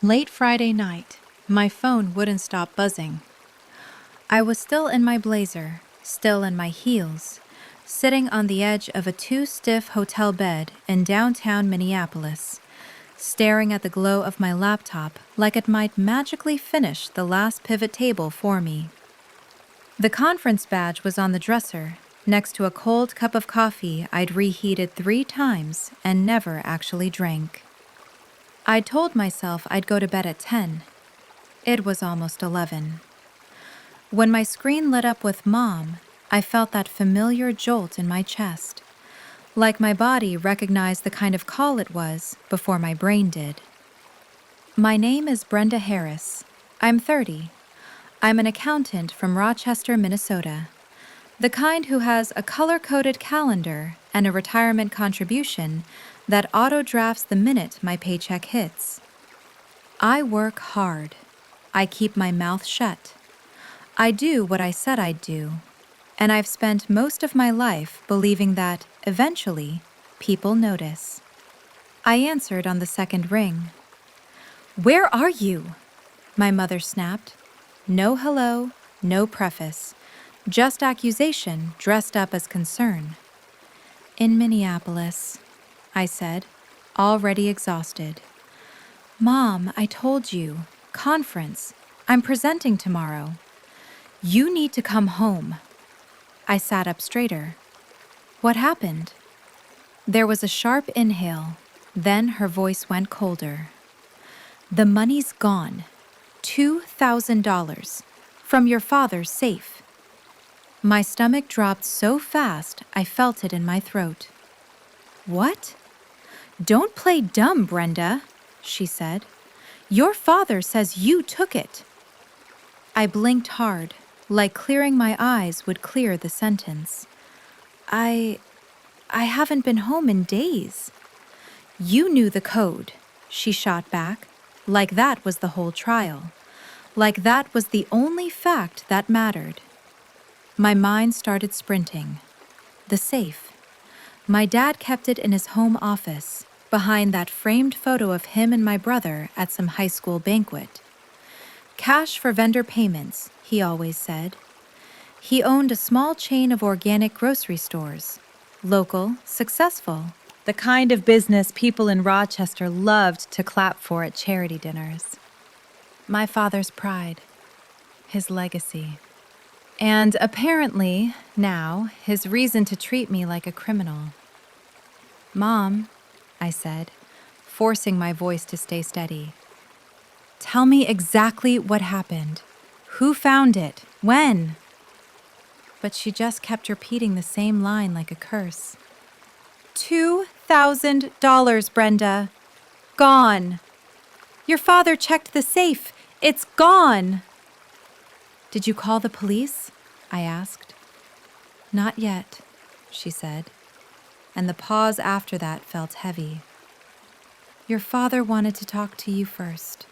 Late Friday night, my phone wouldn't stop buzzing. I was still in my blazer, still in my heels, sitting on the edge of a too-stiff hotel bed in downtown Minneapolis, staring at the glow of my laptop like it might magically finish the last pivot table for me. The conference badge was on the dresser, next to a cold cup of coffee I'd reheated 3 times and never actually drank. I'd told myself I'd go to bed at 10. It was almost 11. When my screen lit up with Mom, I felt that familiar jolt in my chest, like my body recognized the kind of call it was before my brain did. My name is Brenda Harris. I'm 30. I'm an accountant from Rochester, Minnesota, the kind who has a color-coded calendar and a retirement contribution that auto-drafts the minute my paycheck hits. I work hard. I keep my mouth shut. I do what I said I'd do, and I've spent most of my life believing that, eventually, people notice. I answered on the second ring. "Where are you?" my mother snapped. No hello, no preface, just accusation dressed up as concern. "In Minneapolis," I said, already exhausted. "Mom, I told you. Conference. I'm presenting tomorrow. You need to come home." I sat up straighter. What happened? There was a sharp inhale, then her voice went colder. "The money's gone. $2,000 from your father's safe." My stomach dropped so fast I felt it in my throat. "What?" "Don't play dumb, Brenda," she said. "Your father says you took it." I blinked hard, like clearing my eyes would clear the sentence. I haven't been home in days." "You knew the code," she shot back, like that was the whole trial, like that was the only fact that mattered. My mind started sprinting. The safe. My dad kept it in his home office, behind that framed photo of him and my brother at some high school banquet. Cash for vendor payments, he always said. He owned a small chain of organic grocery stores. Local, successful. The kind of business people in Rochester loved to clap for at charity dinners. My father's pride. His legacy. And apparently, now, his reason to treat me like a criminal. "Mom," I said, forcing my voice to stay steady. "Tell me exactly what happened. Who found it? When?" But she just kept repeating the same line like a curse. $2,000, Brenda. Gone. Your father checked the safe. It's gone. "Did you call the police?" I asked. "Not yet," she said, and the pause after that felt heavy. "Your father wanted to talk to you first."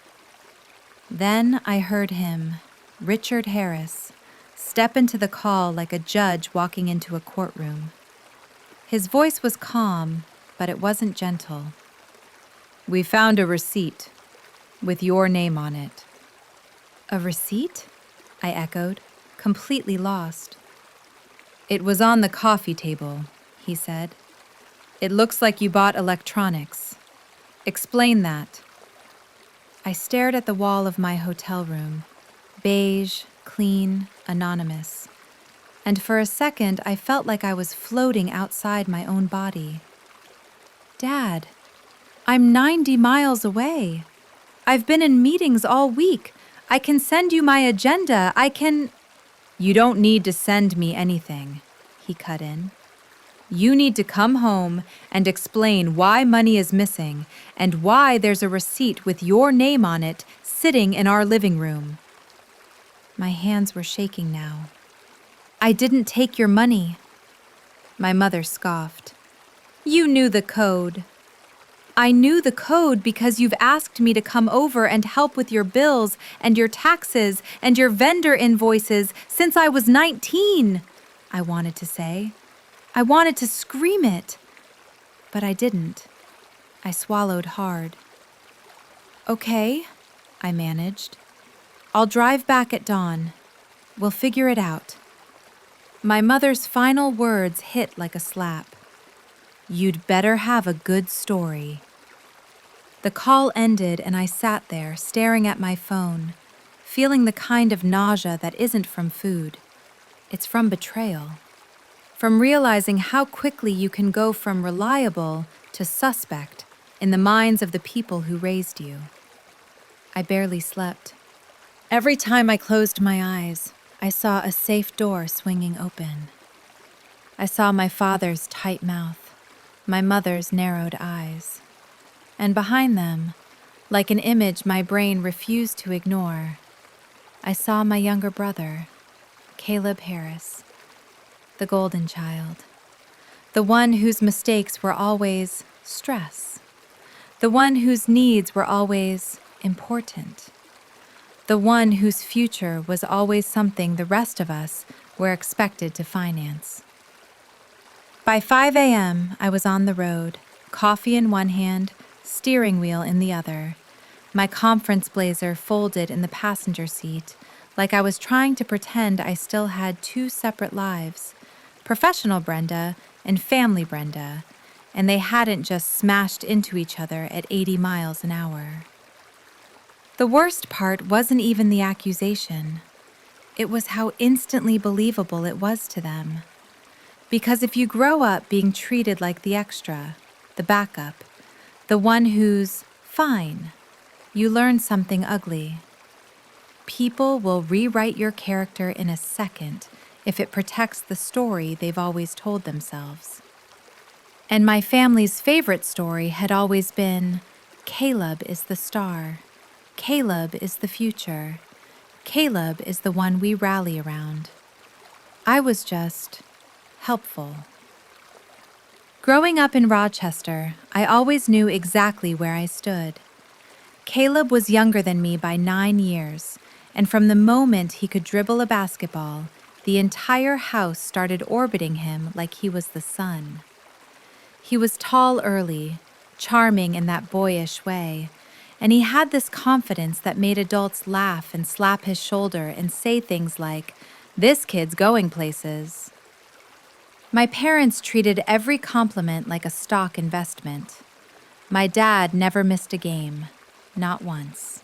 Then I heard him, Richard Harris, step into the call like a judge walking into a courtroom. His voice was calm, but it wasn't gentle. "We found a receipt with your name on it." "A receipt?" I echoed, completely lost. "It was on the coffee table," he said. "It looks like you bought electronics. Explain that." I stared at the wall of my hotel room, beige, clean, anonymous. And for a second, I felt like I was floating outside my own body. "Dad, I'm 90 miles away. I've been in meetings all week. I can send you my agenda. I can—" "You don't need to send me anything," he cut in. "You need to come home and explain why money is missing and why there's a receipt with your name on it sitting in our living room." My hands were shaking now. "I didn't take your money." My mother scoffed. "You knew the code." "I knew the code because you've asked me to come over and help with your bills and your taxes and your vendor invoices since I was 19, I wanted to say. I wanted to scream it, but I didn't. I swallowed hard. "Okay," I managed. "I'll drive back at dawn. We'll figure it out." My mother's final words hit like a slap. "You'd better have a good story." The call ended and I sat there staring at my phone, feeling the kind of nausea that isn't from food. It's from betrayal. From realizing how quickly you can go from reliable to suspect in the minds of the people who raised you. I barely slept. Every time I closed my eyes, I saw a safe door swinging open. I saw my father's tight mouth, my mother's narrowed eyes. And behind them, like an image my brain refused to ignore, I saw my younger brother, Caleb Harris, the golden child, the one whose mistakes were always stress, the one whose needs were always important, the one whose future was always something the rest of us were expected to finance. By 5 a.m., I was on the road, coffee in one hand, steering wheel in the other, my conference blazer folded in the passenger seat, like I was trying to pretend I still had two separate lives, professional Brenda and family Brenda, and they hadn't just smashed into each other at 80 miles an hour. The worst part wasn't even the accusation. It was how instantly believable it was to them. Because if you grow up being treated like the extra, the backup, the one who's fine, you learn something ugly. People will rewrite your character in a second if it protects the story they've always told themselves. And my family's favorite story had always been, Caleb is the star. Caleb is the future. Caleb is the one we rally around. I was just helpful. Growing up in Rochester, I always knew exactly where I stood. Caleb was younger than me by 9 years, and from the moment he could dribble a basketball, the entire house started orbiting him like he was the sun. He was tall early, charming in that boyish way, and he had this confidence that made adults laugh and slap his shoulder and say things like, "This kid's going places." My parents treated every compliment like a stock investment. My dad never missed a game, not once.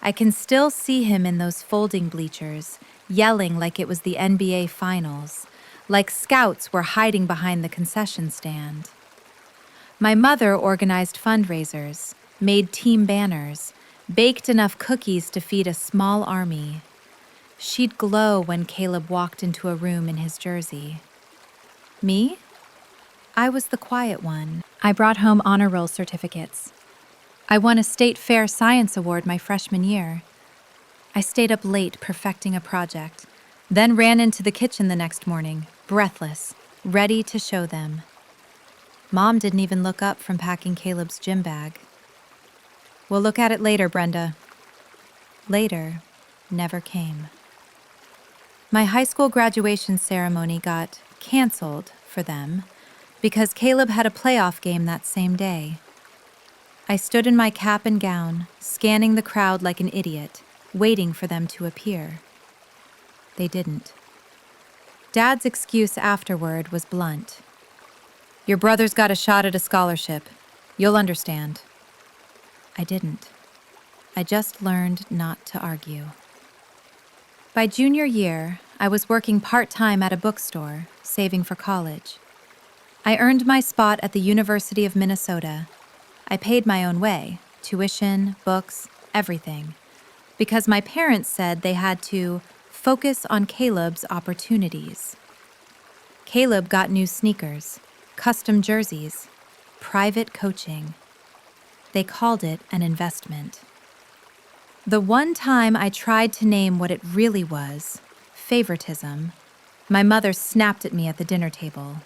I can still see him in those folding bleachers, yelling like it was the NBA Finals, like scouts were hiding behind the concession stand. My mother organized fundraisers, made team banners, baked enough cookies to feed a small army. She'd glow when Caleb walked into a room in his jersey. Me? I was the quiet one. I brought home honor roll certificates. I won a state fair science award my freshman year. I stayed up late perfecting a project, then ran into the kitchen the next morning, breathless, ready to show them. Mom didn't even look up from packing Caleb's gym bag. "We'll look at it later, Brenda." Later never came. My high school graduation ceremony got canceled for them because Caleb had a playoff game that same day. I stood in my cap and gown, scanning the crowd like an idiot, waiting for them to appear. They didn't. Dad's excuse afterward was blunt. "Your brother's got a shot at a scholarship. You'll understand." I didn't. I just learned not to argue. By junior year, I was working part-time at a bookstore, saving for college. I earned my spot at the University of Minnesota. I paid my own way, tuition, books, everything, because my parents said they had to focus on Caleb's opportunities. Caleb got new sneakers, custom jerseys, private coaching. They called it an investment. The one time I tried to name what it really was, favoritism, my mother snapped at me at the dinner table.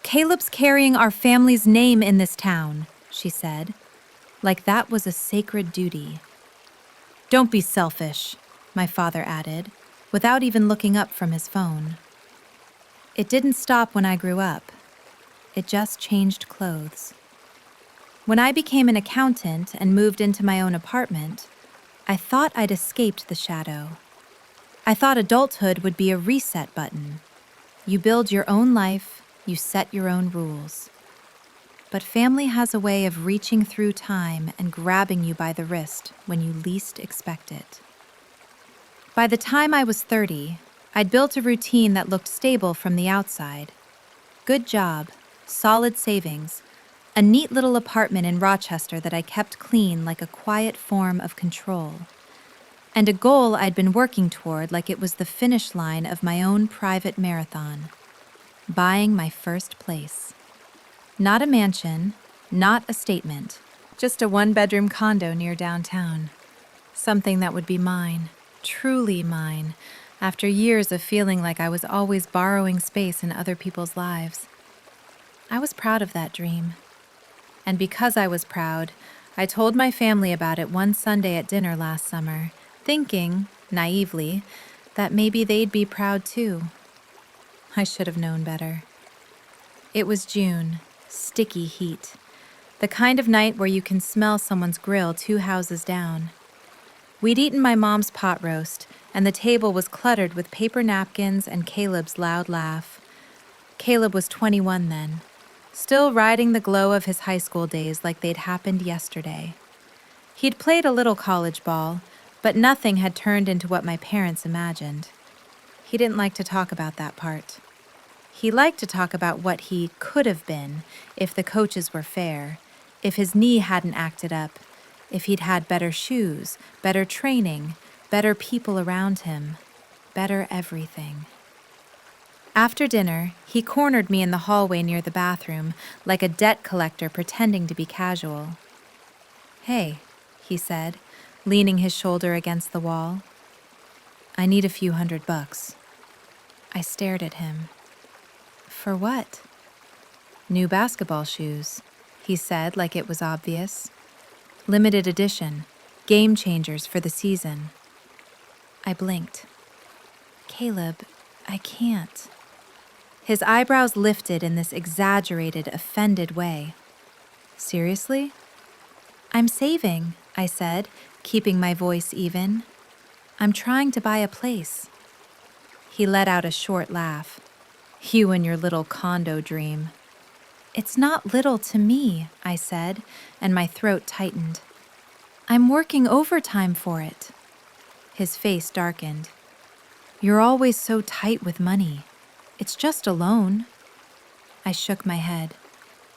"Caleb's carrying our family's name in this town," she said, like that was a sacred duty. "Don't be selfish," my father added, without even looking up from his phone. It didn't stop when I grew up. It just changed clothes. When I became an accountant and moved into my own apartment, I thought I'd escaped the shadow. I thought adulthood would be a reset button. You build your own life, you set your own rules. But family has a way of reaching through time and grabbing you by the wrist when you least expect it. By the time I was 30, I'd built a routine that looked stable from the outside. Good job, solid savings, a neat little apartment in Rochester that I kept clean like a quiet form of control, and a goal I'd been working toward like it was the finish line of my own private marathon: buying my first place. Not a mansion, not a statement, just a one-bedroom condo near downtown. Something that would be mine, truly mine, after years of feeling like I was always borrowing space in other people's lives. I was proud of that dream. And because I was proud, I told my family about it one Sunday at dinner last summer, thinking, naively, that maybe they'd be proud too. I should have known better. It was June, sticky heat, the kind of night where you can smell someone's grill 2 houses down. We'd eaten my mom's pot roast, and the table was cluttered with paper napkins and Caleb's loud laugh. Caleb was 21 then, still riding the glow of his high school days like they'd happened yesterday. He'd played a little college ball, but nothing had turned into what my parents imagined. He didn't like to talk about that part. He liked to talk about what he could have been if the coaches were fair, if his knee hadn't acted up, if he'd had better shoes, better training, better people around him, better everything. After dinner, he cornered me in the hallway near the bathroom, like a debt collector pretending to be casual. "Hey," he said, leaning his shoulder against the wall. "I need a few $100. I stared at him. "For what?" "New basketball shoes," he said like it was obvious. "Limited edition, game changers for the season." I blinked. "Caleb, I can't." His eyebrows lifted in this exaggerated, offended way. "Seriously?" "I'm saving," I said, keeping my voice even. "I'm trying to buy a place." He let out a short laugh. "You and your little condo dream." "It's not little to me," I said, and my throat tightened. "I'm working overtime for it." His face darkened. "You're always so tight with money. It's just a loan." I shook my head.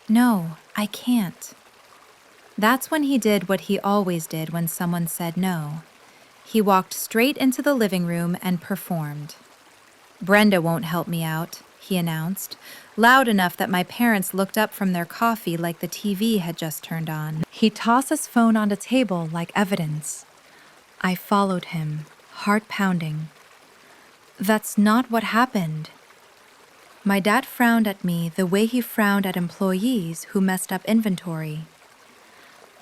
"No, I can't." That's when he did what he always did when someone said no. He walked straight into the living room and performed. "Brenda won't help me out," he announced, loud enough that my parents looked up from their coffee like the TV had just turned on. He tossed his phone on the table like evidence. I followed him, heart pounding. "That's not what happened." My dad frowned at me the way he frowned at employees who messed up inventory.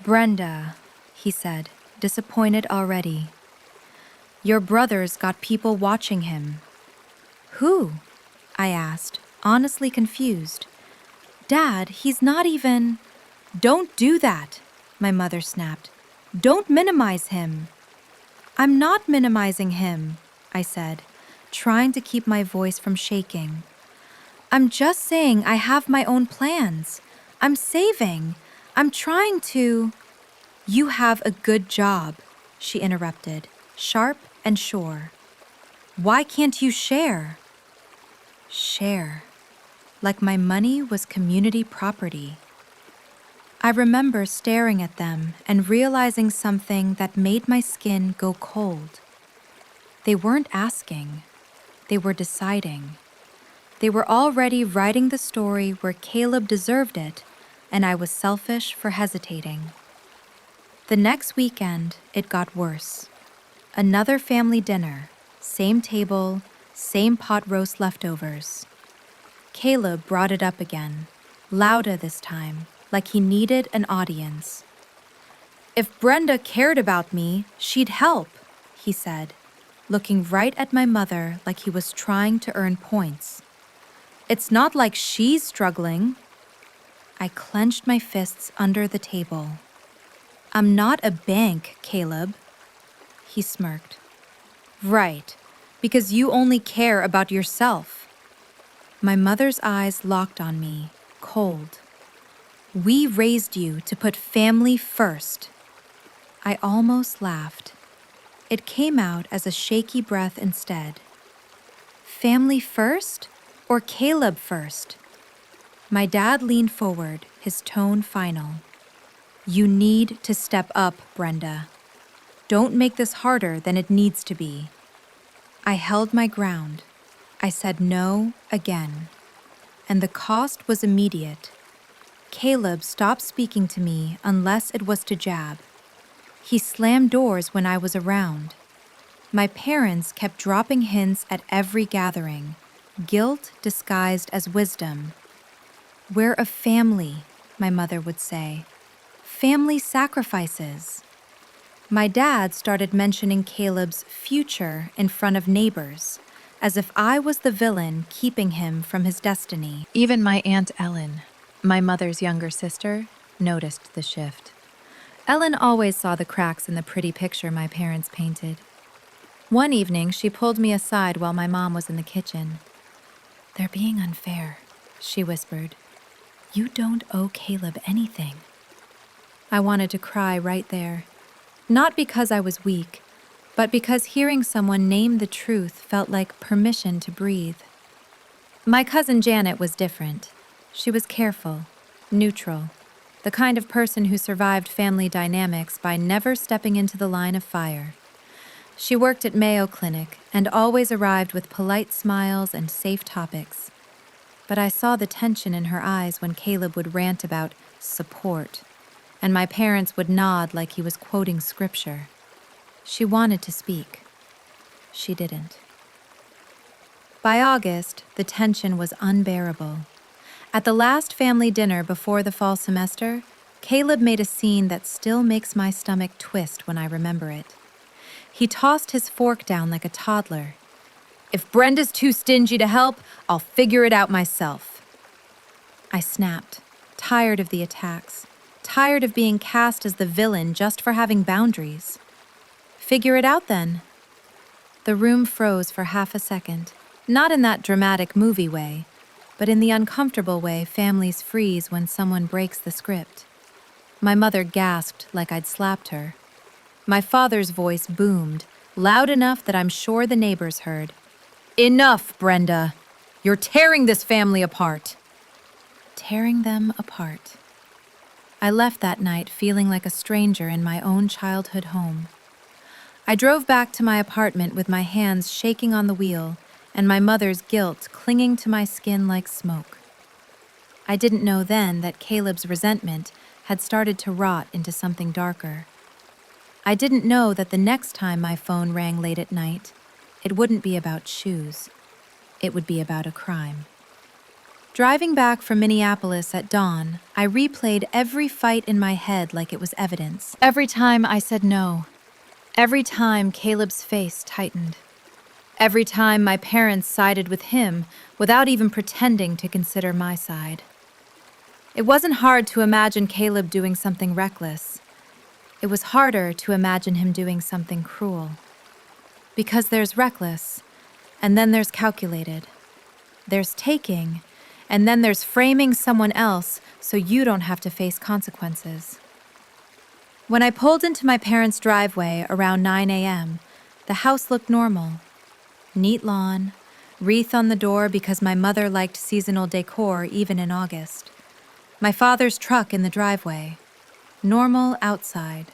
"Brenda," he said, disappointed already. "Your brother's got people watching him." "Who?" I asked, honestly confused. "Dad, he's not even—" "Don't do that," my mother snapped. "Don't minimize him." "I'm not minimizing him," I said, trying to keep my voice from shaking. "I'm just saying I have my own plans. I'm saving. I'm trying to—" "You have a good job," she interrupted, sharp and sure. "Why can't you share?" Share. Like my money was community property. I remember staring at them and realizing something that made my skin go cold. They weren't asking. They were deciding. They were already writing the story where Caleb deserved it, and I was selfish for hesitating. The next weekend, it got worse. Another family dinner, same table, same pot roast leftovers. Caleb brought it up again, louder this time, like he needed an audience. "If Brenda cared about me, she'd help," he said, looking right at my mother like he was trying to earn points. "It's not like she's struggling." I clenched my fists under the table. "I'm not a bank, Caleb." He smirked. Right, because you only care about yourself. My mother's eyes locked on me, cold. We raised you to put family first. I almost laughed. It came out as a shaky breath instead. Family first or Caleb first? My dad leaned forward, his tone final. You need to step up, Brenda. Don't make this harder than it needs to be. I held my ground. I said no again. And the cost was immediate. Caleb stopped speaking to me unless it was to jab. He slammed doors when I was around. My parents kept dropping hints at every gathering, guilt disguised as wisdom. We're a family, my mother would say. Family sacrifices. My dad started mentioning Caleb's future in front of neighbors, as if I was the villain keeping him from his destiny. Even my Aunt Ellen, my mother's younger sister, noticed the shift. Ellen always saw the cracks in the pretty picture my parents painted. One evening, she pulled me aside while my mom was in the kitchen. They're being unfair, she whispered. You don't owe Caleb anything. I wanted to cry right there. Not because I was weak, but because hearing someone name the truth felt like permission to breathe. My cousin Janet was different. She was careful, neutral, the kind of person who survived family dynamics by never stepping into the line of fire. She worked at Mayo Clinic and always arrived with polite smiles and safe topics. But I saw the tension in her eyes when Caleb would rant about support, and my parents would nod like he was quoting scripture. She wanted to speak. She didn't. By August, the tension was unbearable. At the last family dinner before the fall semester, Caleb made a scene that still makes my stomach twist when I remember it. He tossed his fork down like a toddler. If Brenda's too stingy to help, I'll figure it out myself. I snapped, tired of the attacks, tired of being cast as the villain just for having boundaries. Figure it out then. The room froze for half a second, not in that dramatic movie way, but in the uncomfortable way families freeze when someone breaks the script. My mother gasped like I'd slapped her. My father's voice boomed, loud enough that I'm sure the neighbors heard. Enough, Brenda. You're tearing this family apart. Tearing them apart. I left that night feeling like a stranger in my own childhood home. I drove back to my apartment with my hands shaking on the wheel and my mother's guilt clinging to my skin like smoke. I didn't know then that Caleb's resentment had started to rot into something darker. I didn't know that the next time my phone rang late at night, it wouldn't be about shoes. It would be about a crime. Driving back from Minneapolis at dawn, I replayed every fight in my head like it was evidence. Every time I said no. Every time Caleb's face tightened. Every time my parents sided with him without even pretending to consider my side. It wasn't hard to imagine Caleb doing something reckless. It was harder to imagine him doing something cruel. Because there's reckless, and then there's calculated. There's taking, and then there's framing someone else so you don't have to face consequences. When I pulled into my parents' driveway around 9 a.m., the house looked normal. Neat lawn, wreath on the door because my mother liked seasonal decor even in August. My father's truck in the driveway. Normal outside.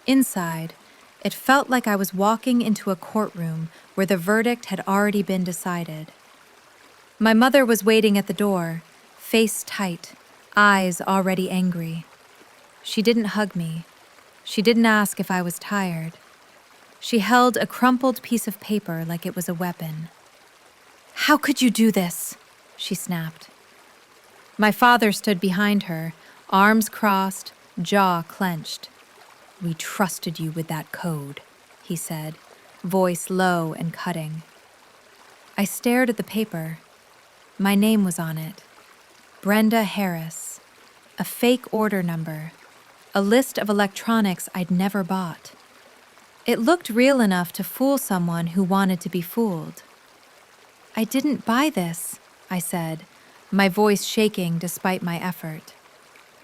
Inside, it felt like I was walking into a courtroom where the verdict had already been decided. My mother was waiting at the door, face tight, eyes already angry. She didn't hug me. She didn't ask if I was tired. She held a crumpled piece of paper like it was a weapon. "How could you do this?" she snapped. My father stood behind her, arms crossed, jaw clenched. "We trusted you with that code," he said, voice low and cutting. I stared at the paper. My name was on it. Brenda Harris. A fake order number. A list of electronics I'd never bought. It looked real enough to fool someone who wanted to be fooled. "I didn't buy this," I said, my voice shaking despite my effort.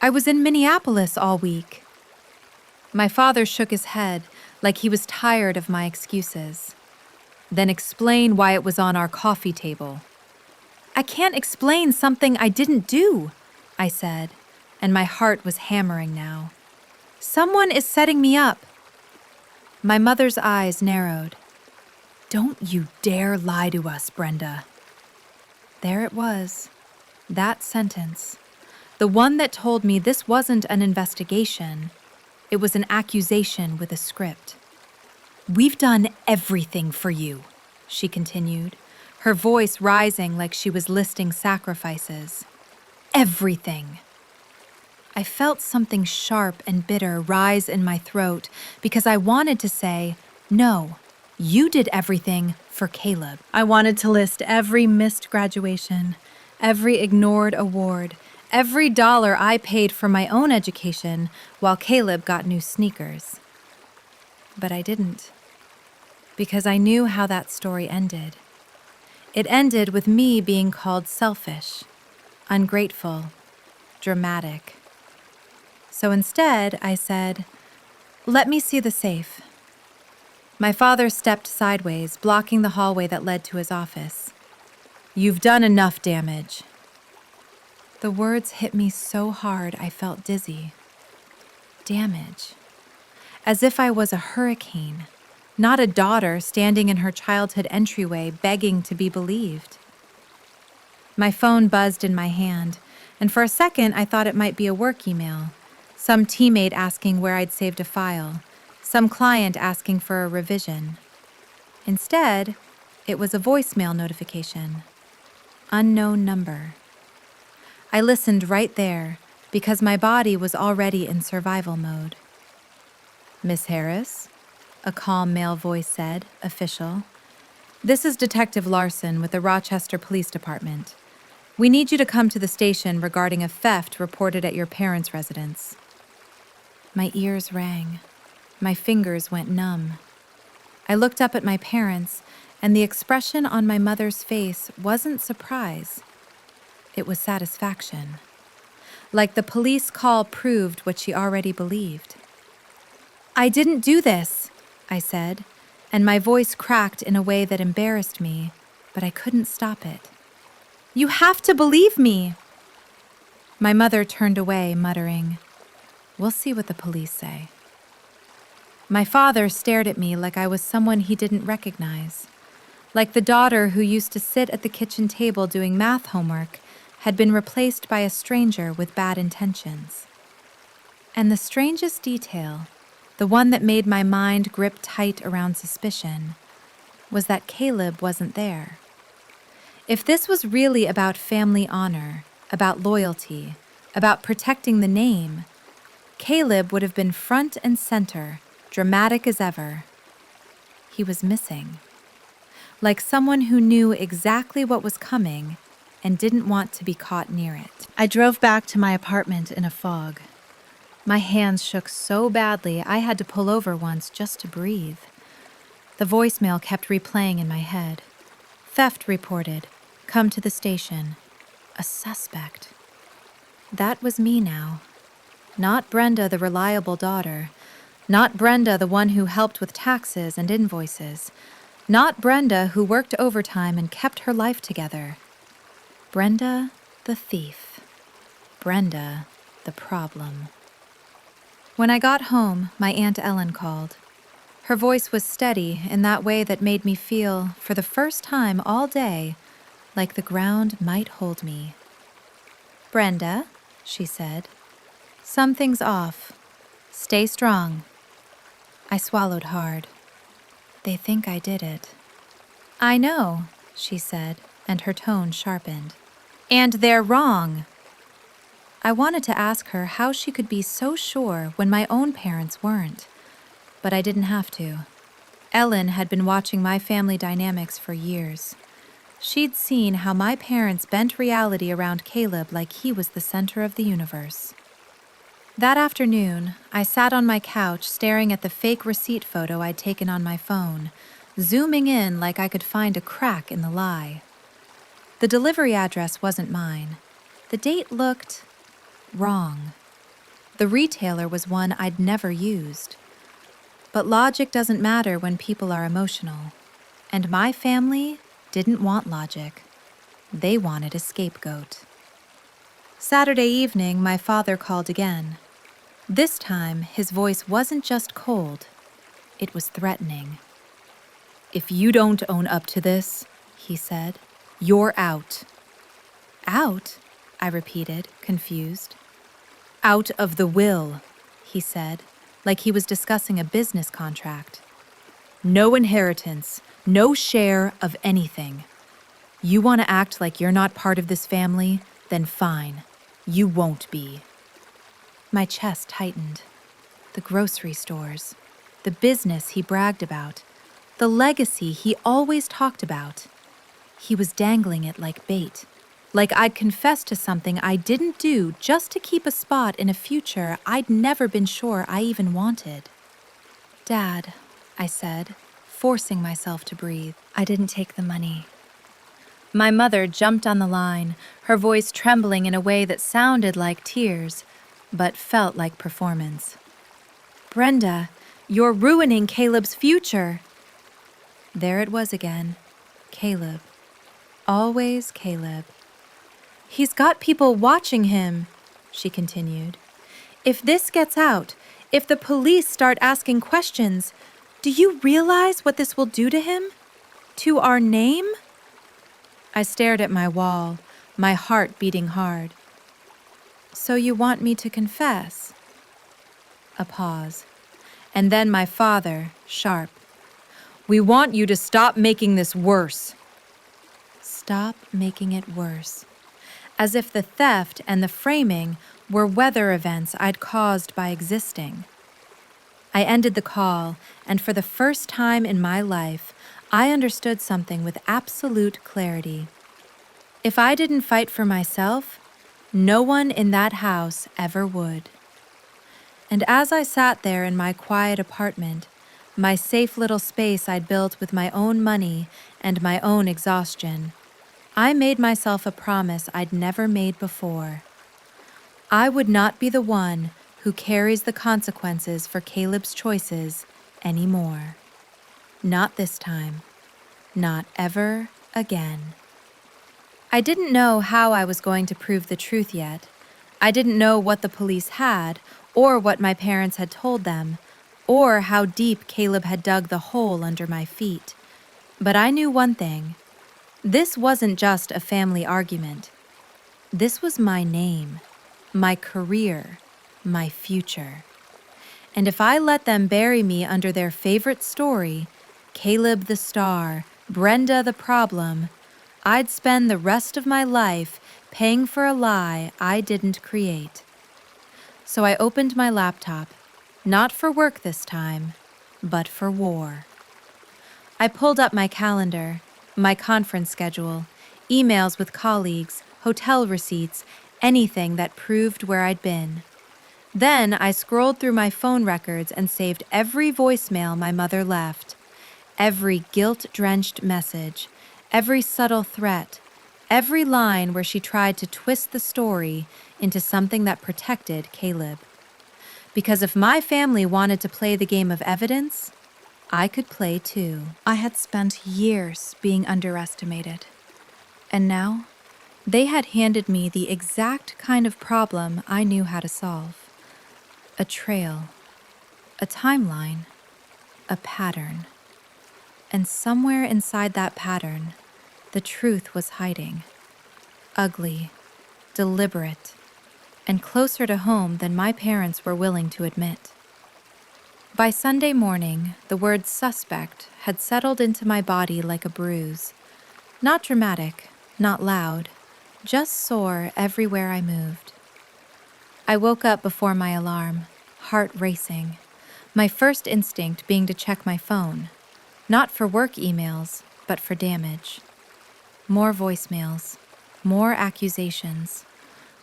"I was in Minneapolis all week." My father shook his head like he was tired of my excuses. "Then explain why it was on our coffee table." "I can't explain something I didn't do," I said, and my heart was hammering now. "Someone is setting me up." My mother's eyes narrowed. "Don't you dare lie to us, Brenda." There it was, that sentence, the one that told me this wasn't an investigation. It was an accusation with a script. "We've done everything for you," she continued, her voice rising like she was listing sacrifices. "Everything." I felt something sharp and bitter rise in my throat because I wanted to say, "No, you did everything for Caleb." I wanted to list every missed graduation, every ignored award, every dollar I paid for my own education while Caleb got new sneakers. But I didn't, because I knew how that story ended. It ended with me being called selfish, ungrateful, dramatic. So instead, I said, "Let me see the safe." My father stepped sideways, blocking the hallway that led to his office. "You've done enough damage." The words hit me so hard I felt dizzy. Damage. As if I was a hurricane, not a daughter standing in her childhood entryway begging to be believed. My phone buzzed in my hand, and for a second I thought it might be a work email, some teammate asking where I'd saved a file, some client asking for a revision. Instead, it was a voicemail notification. Unknown number. I listened right there because my body was already in survival mode. "Miss Harris?" a calm male voice said, official. "This is Detective Larson with the Rochester Police Department. We need you to come to the station regarding a theft reported at your parents' residence." My ears rang. My fingers went numb. I looked up at my parents, and the expression on my mother's face wasn't surprise. It was satisfaction. Like the police call proved what she already believed. "I didn't do this," I said, and my voice cracked in a way that embarrassed me, but I couldn't stop it. "You have to believe me." My mother turned away, muttering, "We'll see what the police say." My father stared at me like I was someone he didn't recognize, like the daughter who used to sit at the kitchen table doing math homework had been replaced by a stranger with bad intentions. And the strangest detail, the one that made my mind grip tight around suspicion, was that Caleb wasn't there. If this was really about family honor, about loyalty, about protecting the name, Caleb would have been front and center, dramatic as ever. He was missing. Like someone who knew exactly what was coming and didn't want to be caught near it. I drove back to my apartment in a fog. My hands shook so badly I had to pull over once just to breathe. The voicemail kept replaying in my head. "Theft reported. Come to the station. A suspect." That was me now. Not Brenda, the reliable daughter. Not Brenda, the one who helped with taxes and invoices. Not Brenda, who worked overtime and kept her life together. Brenda, the thief. Brenda, the problem. When I got home, my Aunt Ellen called. Her voice was steady in that way that made me feel, for the first time all day, like the ground might hold me. "Brenda," she said, "something's off. Stay strong." I swallowed hard. They think I did it. "I know," she said, and her tone sharpened. "And they're wrong." I wanted to ask her how she could be so sure when my own parents weren't, but I didn't have to. Ellen had been watching my family dynamics for years. She'd seen how my parents bent reality around Caleb like he was the center of the universe. That afternoon, I sat on my couch staring at the fake receipt photo I'd taken on my phone, zooming in like I could find a crack in the lie. The delivery address wasn't mine. The date looked wrong. The retailer was one I'd never used. But logic doesn't matter when people are emotional. And my family didn't want logic. They wanted a scapegoat. Saturday evening, my father called again. This time, his voice wasn't just cold. It was threatening. "If you don't own up to this," he said, "you're out." "Out?" I repeated, confused. "Out of the will," he said, like he was discussing a business contract. "No inheritance, no share of anything. You want to act like you're not part of this family? Then fine. You won't be." My chest tightened. The grocery stores, the business he bragged about, the legacy he always talked about. He was dangling it like bait, like I'd confessed to something I didn't do just to keep a spot in a future I'd never been sure I even wanted. "Dad," I said, forcing myself to breathe, "I didn't take the money." My mother jumped on the line, her voice trembling in a way that sounded like tears, but felt like performance. "Brenda, you're ruining Caleb's future." There it was again. Caleb. Always Caleb. "He's got people watching him," she continued. "If this gets out, if the police start asking questions, do you realize what this will do to him? To our name?" I stared at my wall, my heart beating hard. "So you want me to confess?" A pause. And then my father, sharp. "We want you to stop making this worse." Stop making it worse. As if the theft and the framing were weather events I'd caused by existing. I ended the call, and for the first time in my life, I understood something with absolute clarity. If I didn't fight for myself, no one in that house ever would. And as I sat there in my quiet apartment, my safe little space I'd built with my own money and my own exhaustion, I made myself a promise I'd never made before. I would not be the one who carries the consequences for Caleb's choices anymore. Not this time. Not ever again. I didn't know how I was going to prove the truth yet. I didn't know what the police had, or what my parents had told them, or how deep Caleb had dug the hole under my feet. But I knew one thing. This wasn't just a family argument. This was my name, my career, my future. And if I let them bury me under their favorite story, Caleb the star, Brenda the problem, I'd spend the rest of my life paying for a lie I didn't create. So I opened my laptop, not for work this time, but for war. I pulled up my calendar, my conference schedule, emails with colleagues, hotel receipts, anything that proved where I'd been. Then I scrolled through my phone records and saved every voicemail my mother left, every guilt-drenched message, every subtle threat, every line where she tried to twist the story into something that protected Caleb. Because if my family wanted to play the game of evidence, I could play too. I had spent years being underestimated. And now, they had handed me the exact kind of problem I knew how to solve. A trail, a timeline, a pattern. And somewhere inside that pattern, the truth was hiding. Ugly, deliberate, and closer to home than my parents were willing to admit. By Sunday morning, the word suspect had settled into my body like a bruise. Not dramatic, not loud, just sore everywhere I moved. I woke up before my alarm, heart racing, my first instinct being to check my phone, not for work emails, but for damage. More voicemails, more accusations,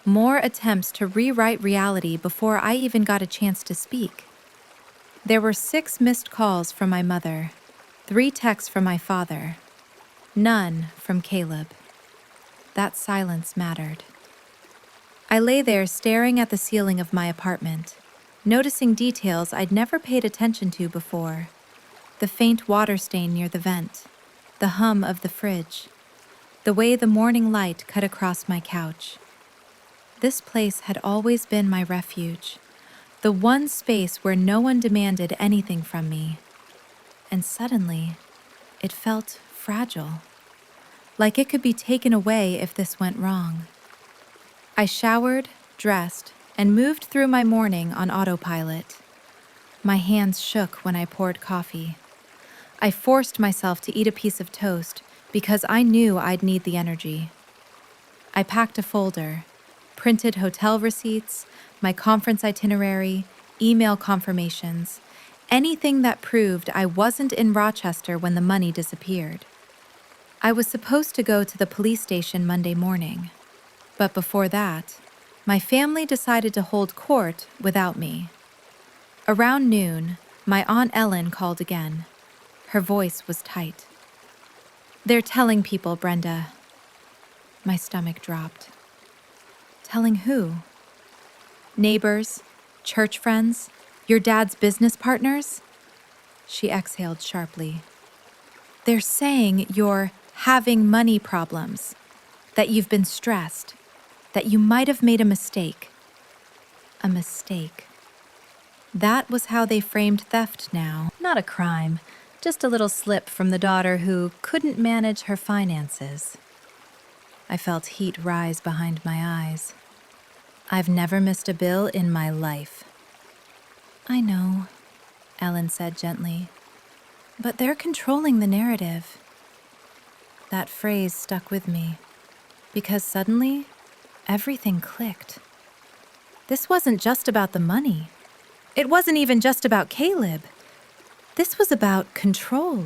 More attempts to rewrite reality before I even got a chance to speak. There were 6 missed calls from my mother, 3 texts from my father, none from Caleb. That silence mattered. I lay there staring at the ceiling of my apartment, noticing details I'd never paid attention to before. The faint water stain near the vent, the hum of the fridge, the way the morning light cut across my couch. This place had always been my refuge, the one space where no one demanded anything from me. And suddenly, it felt fragile, like it could be taken away if this went wrong. I showered, dressed, and moved through my morning on autopilot. My hands shook when I poured coffee. I forced myself to eat a piece of toast because I knew I'd need the energy. I packed a folder, printed hotel receipts, my conference itinerary, email confirmations, anything that proved I wasn't in Rochester when the money disappeared. I was supposed to go to the police station Monday morning, but before that, my family decided to hold court without me. Around noon, my Aunt Ellen called again. Her voice was tight. "They're telling people, Brenda." My stomach dropped. Telling who? Neighbors, church friends, your dad's business partners? She exhaled sharply. "They're saying you're having money problems, that you've been stressed, that you might have made a mistake." A mistake. That was how they framed theft now. Not a crime, just a little slip from the daughter who couldn't manage her finances. I felt heat rise behind my eyes. I've never missed a bill in my life. "I know," Ellen said gently, "but they're controlling the narrative." That phrase stuck with me, because suddenly, everything clicked. This wasn't just about the money. It wasn't even just about Caleb. This was about control.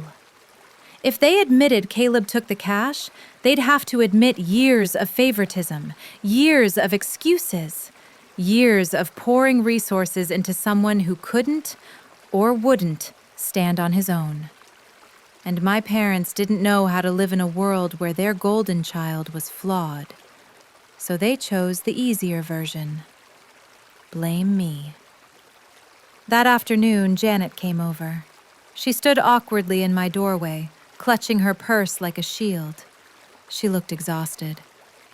If they admitted Caleb took the cash, they'd have to admit years of favoritism, years of excuses, years of pouring resources into someone who couldn't or wouldn't stand on his own. And my parents didn't know how to live in a world where their golden child was flawed. So they chose the easier version. Blame me. That afternoon, Janet came over. She stood awkwardly in my doorway, clutching her purse like a shield. She looked exhausted,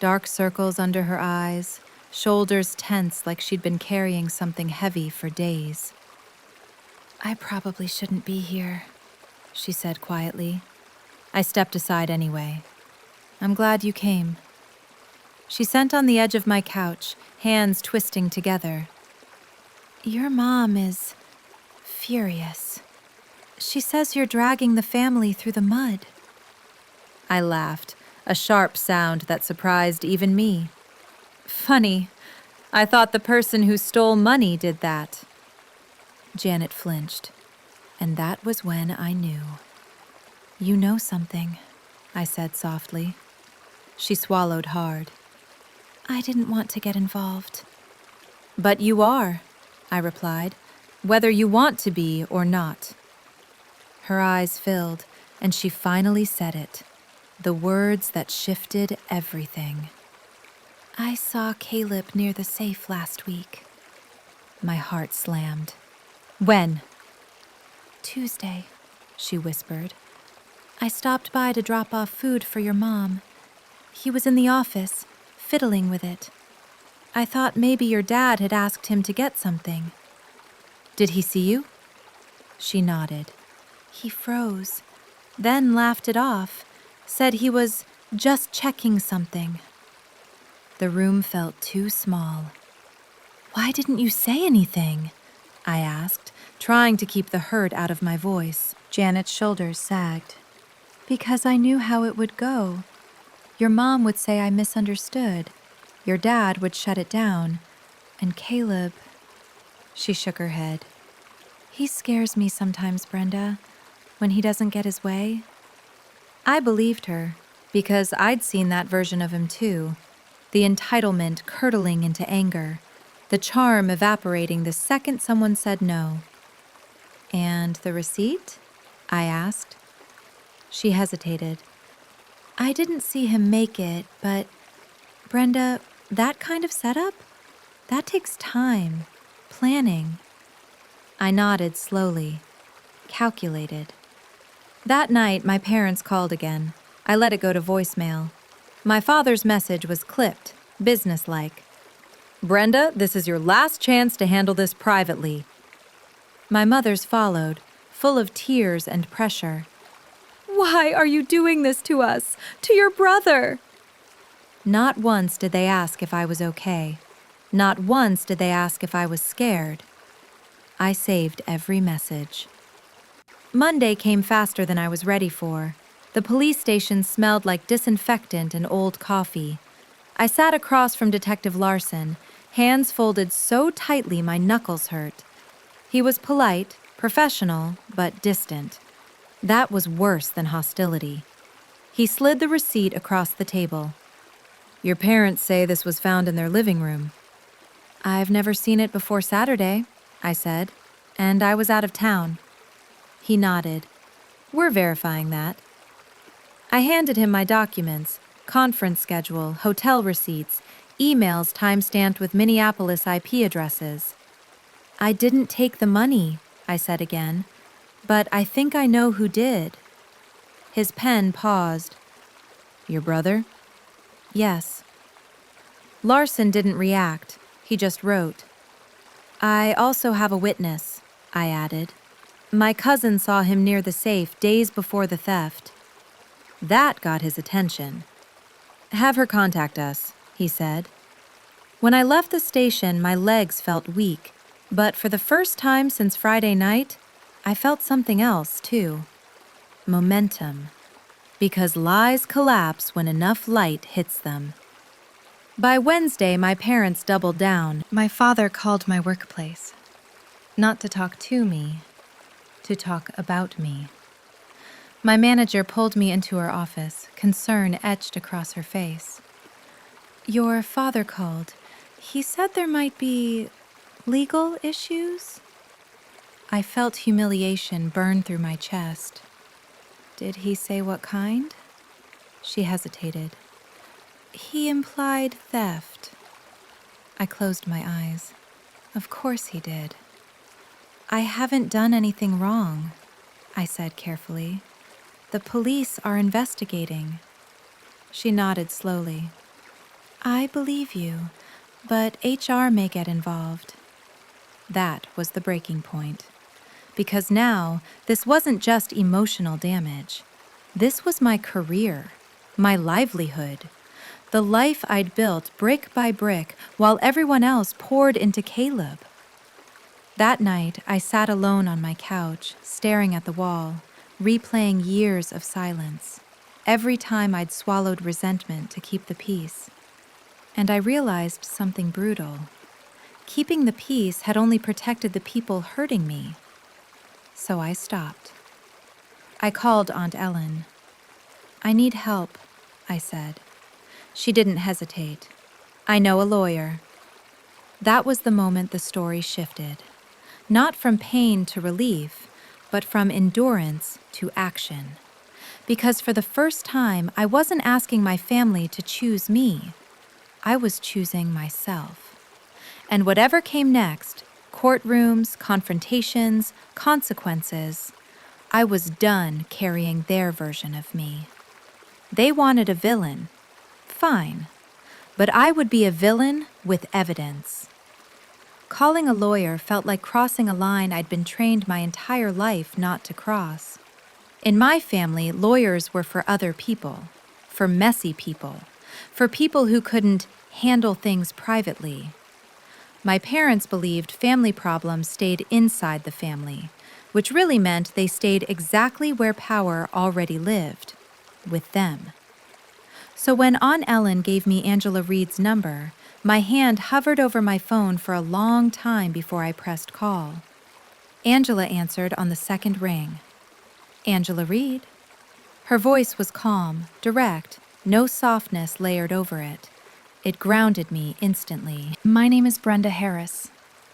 dark circles under her eyes, shoulders tense like she'd been carrying something heavy for days. "I probably shouldn't be here," she said quietly. I stepped aside anyway. "I'm glad you came." She sat on the edge of my couch, hands twisting together. "Your mom is furious. She says you're dragging the family through the mud." I laughed, a sharp sound that surprised even me. "Funny. I thought the person who stole money did that." Janet flinched, and that was when I knew. "You know something," I said softly. She swallowed hard. "I didn't want to get involved." "But you are," I replied, "whether you want to be or not." Her eyes filled, and she finally said it, the words that shifted everything. "I saw Caleb near the safe last week." My heart slammed. "When?" "Tuesday," she whispered. "I stopped by to drop off food for your mom. He was in the office, fiddling with it. I thought maybe your dad had asked him to get something." "Did he see you?" She nodded. "He froze, then laughed it off, said he was just checking something." The room felt too small. "Why didn't you say anything?" I asked, trying to keep the hurt out of my voice. Janet's shoulders sagged. "Because I knew how it would go. Your mom would say I misunderstood. Your dad would shut it down. And Caleb..." She shook her head. "He scares me sometimes, Brenda, when he doesn't get his way." I believed her, because I'd seen that version of him too. the entitlement curdling into anger, the charm evaporating the second someone said no. "And the receipt?" I asked. She hesitated. "I didn't see him make it, but Brenda, that kind of setup? That takes time, planning." I nodded slowly, calculated. That night, my parents called again. I let it go to voicemail. My father's message was clipped, businesslike. "Brenda, this is your last chance to handle this privately." My mother's followed, full of tears and pressure. "Why are you doing this to us? To your brother?" Not once did they ask if I was okay. Not once did they ask if I was scared. I saved every message. Monday came faster than I was ready for. The police station smelled like disinfectant and old coffee. I sat across from Detective Larson, hands folded so tightly my knuckles hurt. He was polite, professional, but distant. That was worse than hostility. He slid the receipt across the table. "Your parents say this was found in their living room." "I've never seen it before Saturday," I said, "and I was out of town." He nodded. "We're verifying that." I handed him my documents, conference schedule, hotel receipts, emails time-stamped with Minneapolis IP addresses. "I didn't take the money," I said again, "but I think I know who did." His pen paused. "Your brother?" "Yes." Larson didn't react. He just wrote. "I also have a witness," I added. "My cousin saw him near the safe days before the theft." That got his attention. "Have her contact us," he said. When I left the station, my legs felt weak, but for the first time since Friday night, I felt something else, too. Momentum. Because lies collapse when enough light hits them. By Wednesday, my parents doubled down. My father called my workplace. Not to talk to me, to talk about me. My manager pulled me into her office, concern etched across her face. "Your father called. He said there might be legal issues?" I felt humiliation burn through my chest. "Did he say what kind?" She hesitated. "He implied theft." I closed my eyes. Of course he did. "I haven't done anything wrong," I said carefully. "The police are investigating." She nodded slowly. "I believe you, but HR may get involved." That was the breaking point. Because now, this wasn't just emotional damage. This was my career, my livelihood, the life I'd built brick by brick while everyone else poured into Caleb. That night, I sat alone on my couch, staring at the wall, replaying years of silence, every time I'd swallowed resentment to keep the peace. And I realized something brutal. Keeping the peace had only protected the people hurting me. So I stopped. I called Aunt Ellen. "I need help," I said. She didn't hesitate. "I know a lawyer." That was the moment the story shifted. Not from pain to relief, but from endurance to action. Because for the first time, I wasn't asking my family to choose me. I was choosing myself. And whatever came next, courtrooms, confrontations, consequences, I was done carrying their version of me. They wanted a villain. Fine. But I would be a villain with evidence. Calling a lawyer felt like crossing a line I'd been trained my entire life not to cross. In my family, lawyers were for other people, for messy people, for people who couldn't handle things privately. My parents believed family problems stayed inside the family, which really meant they stayed exactly where power already lived, with them. So when Aunt Ellen gave me Angela Reed's number, my hand hovered over my phone for a long time before I pressed call. Angela answered on the second ring. "Angela Reed." Her voice was calm, direct, no softness layered over it. It grounded me instantly. "My name is Brenda Harris,"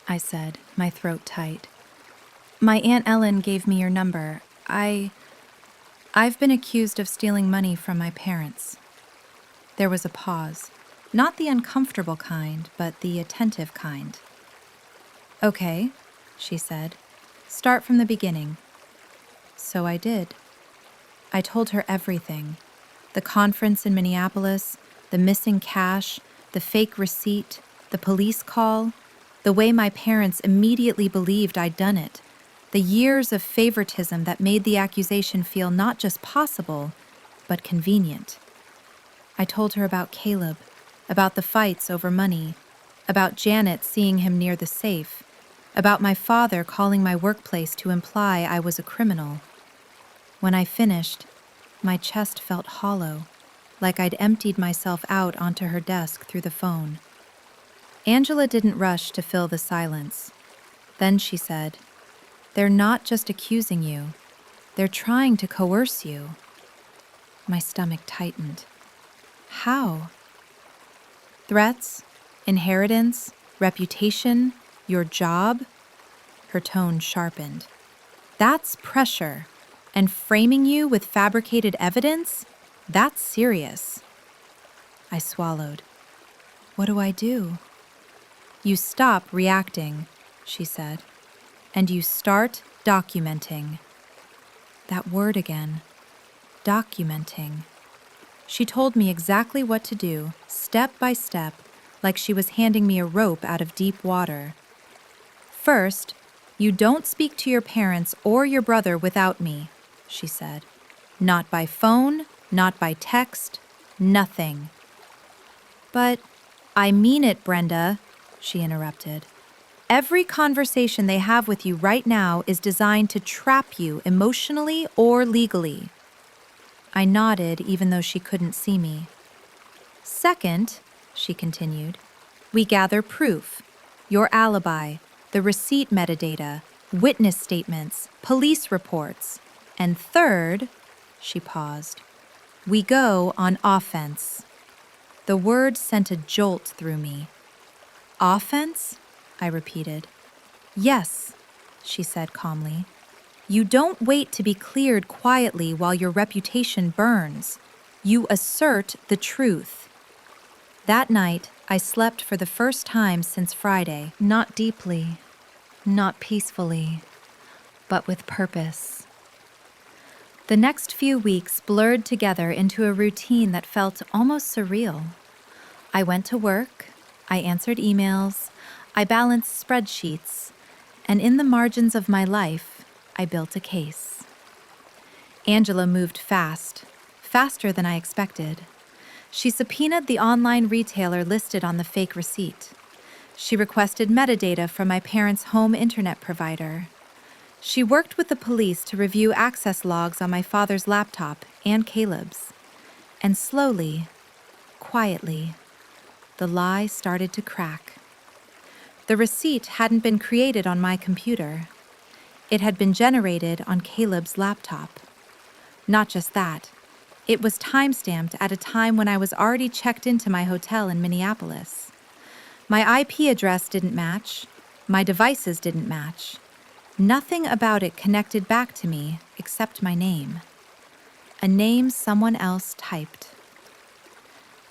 I said, my throat tight. "My Aunt Ellen gave me your number. I've been accused of stealing money from my parents." There was a pause. Not the uncomfortable kind, but the attentive kind. "Okay," she said. "Start from the beginning." So I did. I told her everything. The conference in Minneapolis, the missing cash, the fake receipt, the police call, the way my parents immediately believed I'd done it, the years of favoritism that made the accusation feel not just possible, but convenient. I told her about Caleb, about the fights over money, about Janet seeing him near the safe, about my father calling my workplace to imply I was a criminal. When I finished, my chest felt hollow, like I'd emptied myself out onto her desk through the phone. Angela didn't rush to fill the silence. Then she said, "They're not just accusing you. They're trying to coerce you." My stomach tightened. "How?" "Threats, inheritance, reputation, your job." Her tone sharpened. "That's pressure. And framing you with fabricated evidence? That's serious." I swallowed. "What do I do?" "You stop reacting," she said, "and you start documenting." That word again. Documenting. She told me exactly what to do, step by step, like she was handing me a rope out of deep water. "First, you don't speak to your parents or your brother without me," she said. "Not by phone, not by text, nothing." "But I mean it, Brenda," she interrupted. "Every conversation they have with you right now is designed to trap you emotionally or legally." I nodded even though she couldn't see me. "Second," she continued, "we gather proof, your alibi, the receipt metadata, witness statements, police reports. And third," she paused, "we go on offense." The word sent a jolt through me. "Offense?" I repeated. "Yes," she said calmly. "You don't wait to be cleared quietly while your reputation burns. You assert the truth." That night, I slept for the first time since Friday, not deeply, not peacefully, but with purpose. The next few weeks blurred together into a routine that felt almost surreal. I went to work, I answered emails, I balanced spreadsheets, and in the margins of my life, I built a case. Angela moved fast, faster than I expected. She subpoenaed the online retailer listed on the fake receipt. She requested metadata from my parents' home internet provider. She worked with the police to review access logs on my father's laptop and Caleb's. And slowly, quietly, the lie started to crack. The receipt hadn't been created on my computer. It had been generated on Caleb's laptop. Not just that, it was time-stamped at a time when I was already checked into my hotel in Minneapolis. My IP address didn't match. My devices didn't match. Nothing about it connected back to me except my name. A name someone else typed.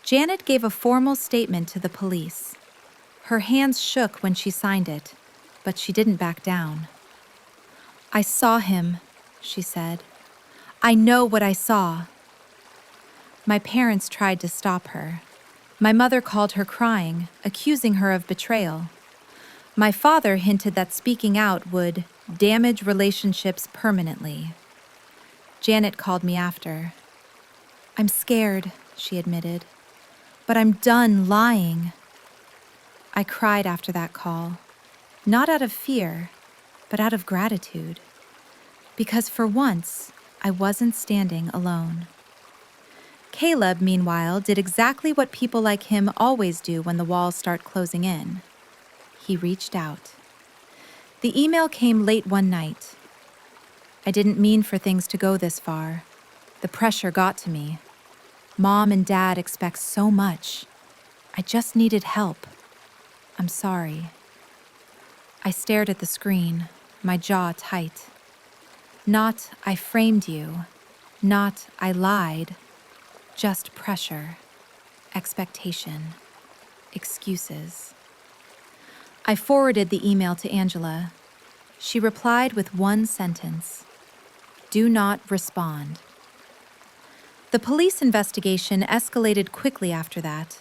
Janet gave a formal statement to the police. Her hands shook when she signed it, but she didn't back down. "I saw him," she said. "I know what I saw." My parents tried to stop her. My mother called her crying, accusing her of betrayal. My father hinted that speaking out would damage relationships permanently. Janet called me after. "I'm scared," she admitted, "but I'm done lying." I cried after that call, not out of fear, but out of gratitude, because for once, I wasn't standing alone. Caleb, meanwhile, did exactly what people like him always do when the walls start closing in. He reached out. The email came late one night. I didn't mean for things to go this far. The pressure got to me. Mom and Dad expect so much. I just needed help. I'm sorry. I stared at the screen, my jaw tight. Not, I framed you. Not, I lied. Just pressure, expectation, excuses. I forwarded the email to Angela. She replied with one sentence: "Do not respond." The police investigation escalated quickly after that.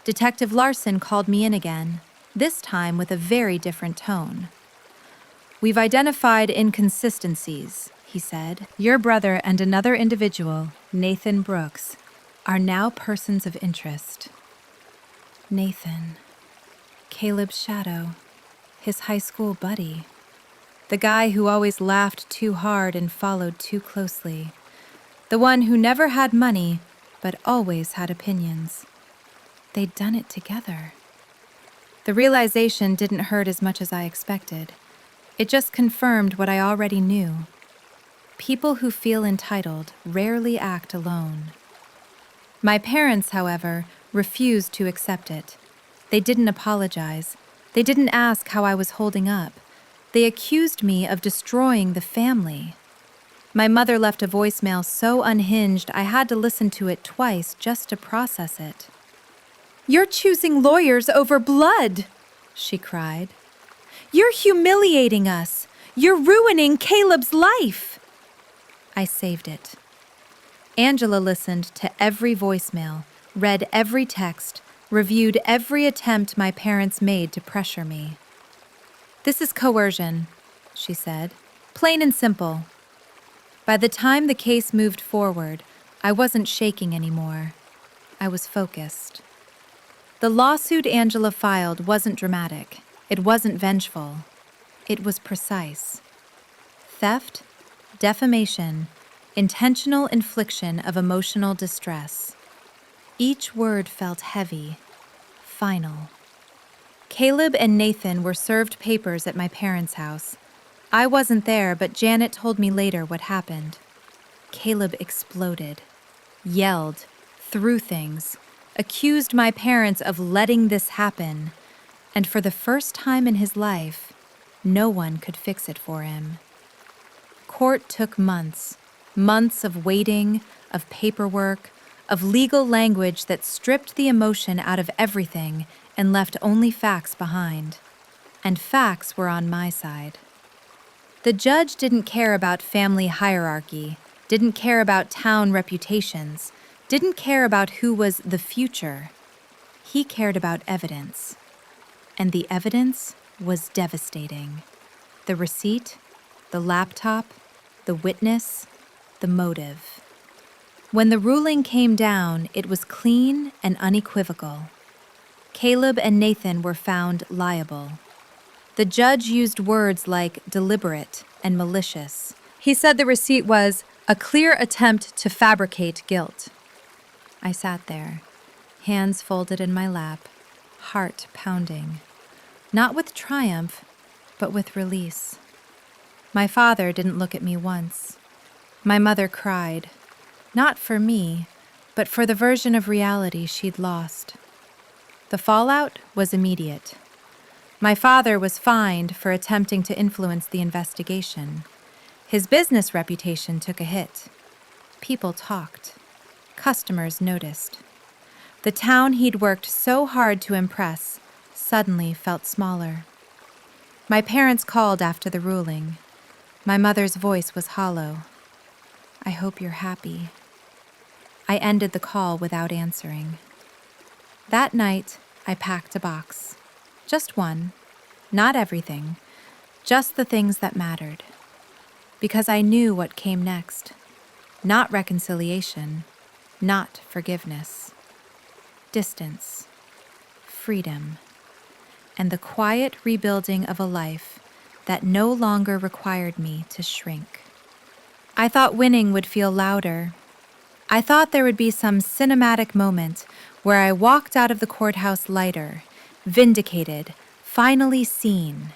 Detective Larson called me in again, this time with a very different tone. "We've identified inconsistencies," he said. "Your brother and another individual, Nathan Brooks, are now persons of interest." Nathan. Caleb's shadow. His high school buddy. The guy who always laughed too hard and followed too closely. The one who never had money, but always had opinions. They'd done it together. The realization didn't hurt as much as I expected. It just confirmed what I already knew. People who feel entitled rarely act alone. My parents, however, refused to accept it. They didn't apologize. They didn't ask how I was holding up. They accused me of destroying the family. My mother left a voicemail so unhinged I had to listen to it twice just to process it. "You're choosing lawyers over blood," she cried. "You're humiliating us. You're ruining Caleb's life." I saved it. Angela listened to every voicemail, read every text, reviewed every attempt my parents made to pressure me. "This is coercion," she said, "plain and simple." By the time the case moved forward, I wasn't shaking anymore. I was focused. The lawsuit Angela filed wasn't dramatic. It wasn't vengeful. It was precise. Theft, defamation, intentional infliction of emotional distress. Each word felt heavy, final. Caleb and Nathan were served papers at my parents' house. I wasn't there, but Janet told me later what happened. Caleb exploded, yelled, threw things, accused my parents of letting this happen, and for the first time in his life, no one could fix it for him. Court took months, months of waiting, of paperwork, of legal language that stripped the emotion out of everything and left only facts behind. And facts were on my side. The judge didn't care about family hierarchy, didn't care about town reputations, didn't care about who was the future. He cared about evidence. And the evidence was devastating. The receipt, the laptop, the witness, the motive. When the ruling came down, it was clean and unequivocal. Caleb and Nathan were found liable. The judge used words like deliberate and malicious. He said the receipt was a clear attempt to fabricate guilt. I sat there, hands folded in my lap, heart pounding. Not with triumph, but with release. My father didn't look at me once. My mother cried, not for me, but for the version of reality she'd lost. The fallout was immediate. My father was fined for attempting to influence the investigation. His business reputation took a hit. People talked. Customers noticed. The town he'd worked so hard to impress suddenly felt smaller. My parents called after the ruling. My mother's voice was hollow. "I hope you're happy." I ended the call without answering. That night, I packed a box. Just one. Not everything. Just the things that mattered. Because I knew what came next. Not reconciliation. Not forgiveness. Distance. Freedom. And the quiet rebuilding of a life that no longer required me to shrink. I thought winning would feel louder. I thought there would be some cinematic moment where I walked out of the courthouse lighter, vindicated, finally seen.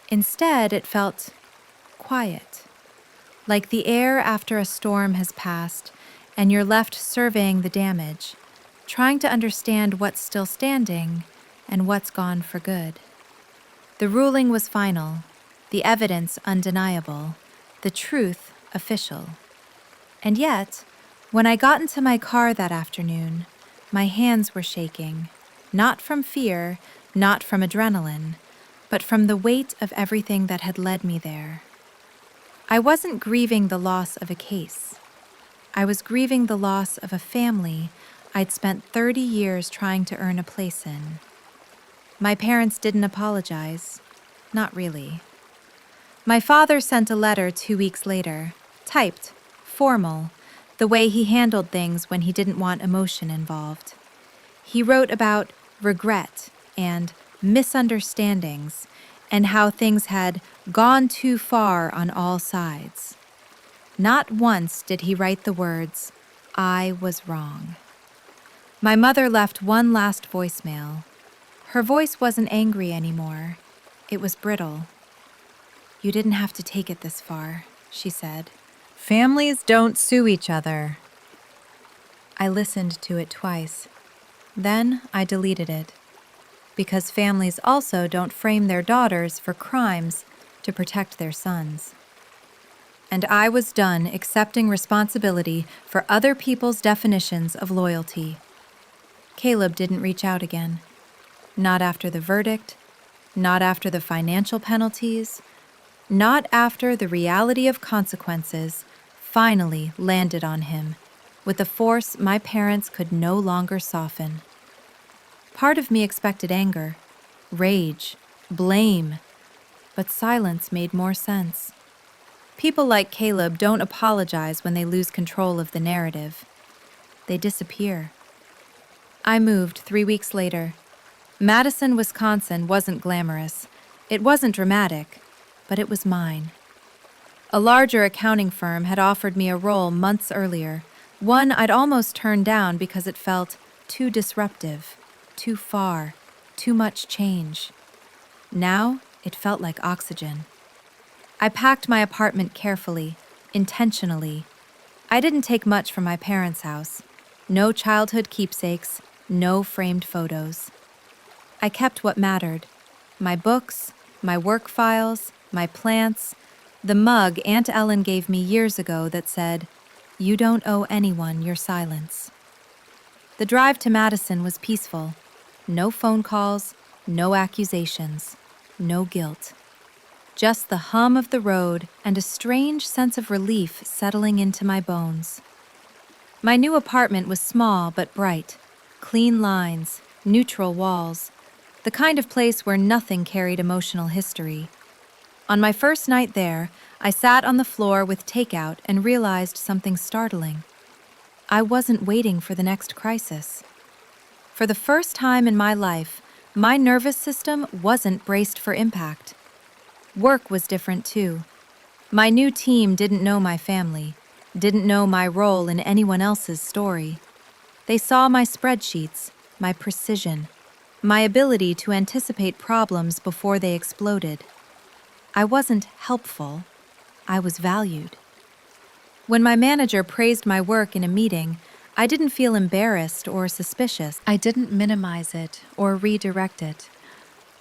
Instead, it felt quiet, like the air after a storm has passed and you're left surveying the damage, trying to understand what's still standing and what's gone for good. The ruling was final, the evidence undeniable, the truth official. And yet, when I got into my car that afternoon, my hands were shaking, not from fear, not from adrenaline, but from the weight of everything that had led me there. I wasn't grieving the loss of a case. I was grieving the loss of a family I'd spent 30 years trying to earn a place in. My parents didn't apologize. Not really. My father sent a letter 2 weeks later, typed, formal, the way he handled things when he didn't want emotion involved. He wrote about regret and misunderstandings and how things had gone too far on all sides. Not once did he write the words, "I was wrong." My mother left one last voicemail. Her voice wasn't angry anymore. It was brittle. "You didn't have to take it this far," she said. "Families don't sue each other." I listened to it twice. Then I deleted it. Because families also don't frame their daughters for crimes to protect their sons. And I was done accepting responsibility for other people's definitions of loyalty. Caleb didn't reach out again. Not after the verdict, not after the financial penalties, not after the reality of consequences finally landed on him with a force my parents could no longer soften. Part of me expected anger, rage, blame, but silence made more sense. People like Caleb don't apologize when they lose control of the narrative. They disappear. I moved 3 weeks later. Madison, Wisconsin wasn't glamorous. It wasn't dramatic, but it was mine. A larger accounting firm had offered me a role months earlier, one I'd almost turned down because it felt too disruptive, too far, too much change. Now it felt like oxygen. I packed my apartment carefully, intentionally. I didn't take much from my parents' house. No childhood keepsakes, no framed photos. I kept what mattered: my books, my work files, my plants, the mug Aunt Ellen gave me years ago that said, "You don't owe anyone your silence." The drive to Madison was peaceful. No phone calls, no accusations, no guilt. Just the hum of the road and a strange sense of relief settling into my bones. My new apartment was small but bright, clean lines, neutral walls, the kind of place where nothing carried emotional history. On my first night there, I sat on the floor with takeout and realized something startling. I wasn't waiting for the next crisis. For the first time in my life, my nervous system wasn't braced for impact. Work was different too. My new team didn't know my family, didn't know my role in anyone else's story. They saw my spreadsheets, my precision, my ability to anticipate problems before they exploded. I wasn't helpful. I was valued. When my manager praised my work in a meeting, I didn't feel embarrassed or suspicious. I didn't minimize it or redirect it.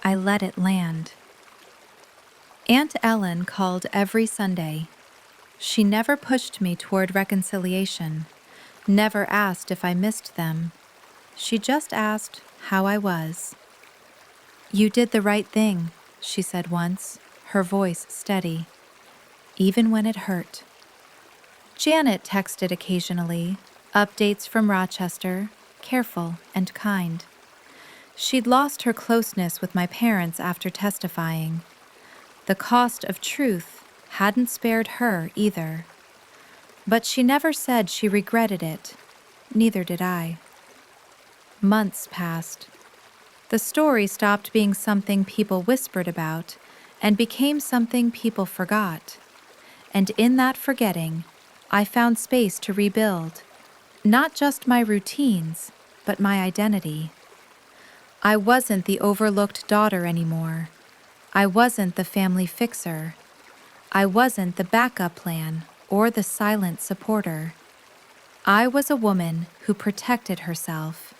I let it land. Aunt Ellen called every Sunday. She never pushed me toward reconciliation, never asked if I missed them. She just asked how I was. "You did the right thing," she said once, her voice steady, even when it hurt. Janet texted occasionally, updates from Rochester, careful and kind. She'd lost her closeness with my parents after testifying. The cost of truth hadn't spared her either. But she never said she regretted it. Neither did I. Months passed. The story stopped being something people whispered about and became something people forgot. And in that forgetting, I found space to rebuild, not just my routines, but my identity. I wasn't the overlooked daughter anymore. I wasn't the family fixer. I wasn't the backup plan or the silent supporter. I was a woman who protected herself,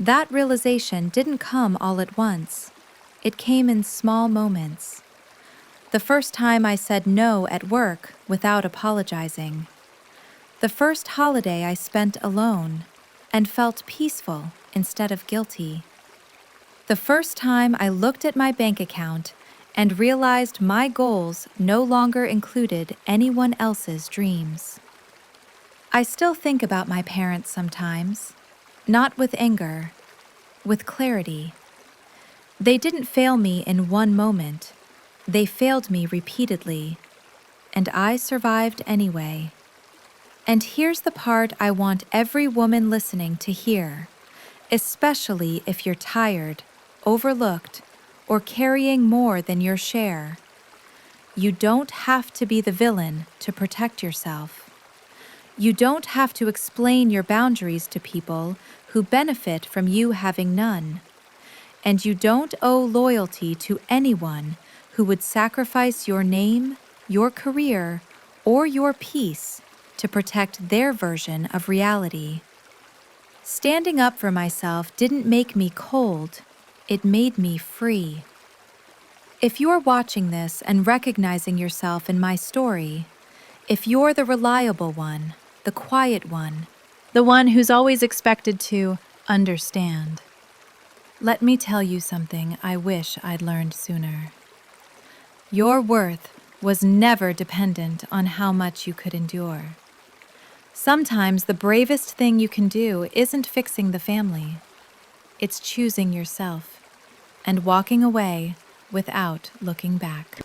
That realization didn't come all at once. It came in small moments. The first time I said no at work without apologizing. The first holiday I spent alone and felt peaceful instead of guilty. The first time I looked at my bank account and realized my goals no longer included anyone else's dreams. I still think about my parents sometimes, not with anger, with clarity. They didn't fail me in one moment. They failed me repeatedly, and I survived anyway. And here's the part I want every woman listening to hear, especially if you're tired, overlooked, or carrying more than your share. You don't have to be the villain to protect yourself. You don't have to explain your boundaries to people who benefit from you having none. And you don't owe loyalty to anyone who would sacrifice your name, your career, or your peace to protect their version of reality. Standing up for myself didn't make me cold, it made me free. If you're watching this and recognizing yourself in my story, if you're the reliable one, the quiet one, the one who's always expected to understand, let me tell you something I wish I'd learned sooner. Your worth was never dependent on how much you could endure. Sometimes the bravest thing you can do isn't fixing the family. It's choosing yourself and walking away without looking back.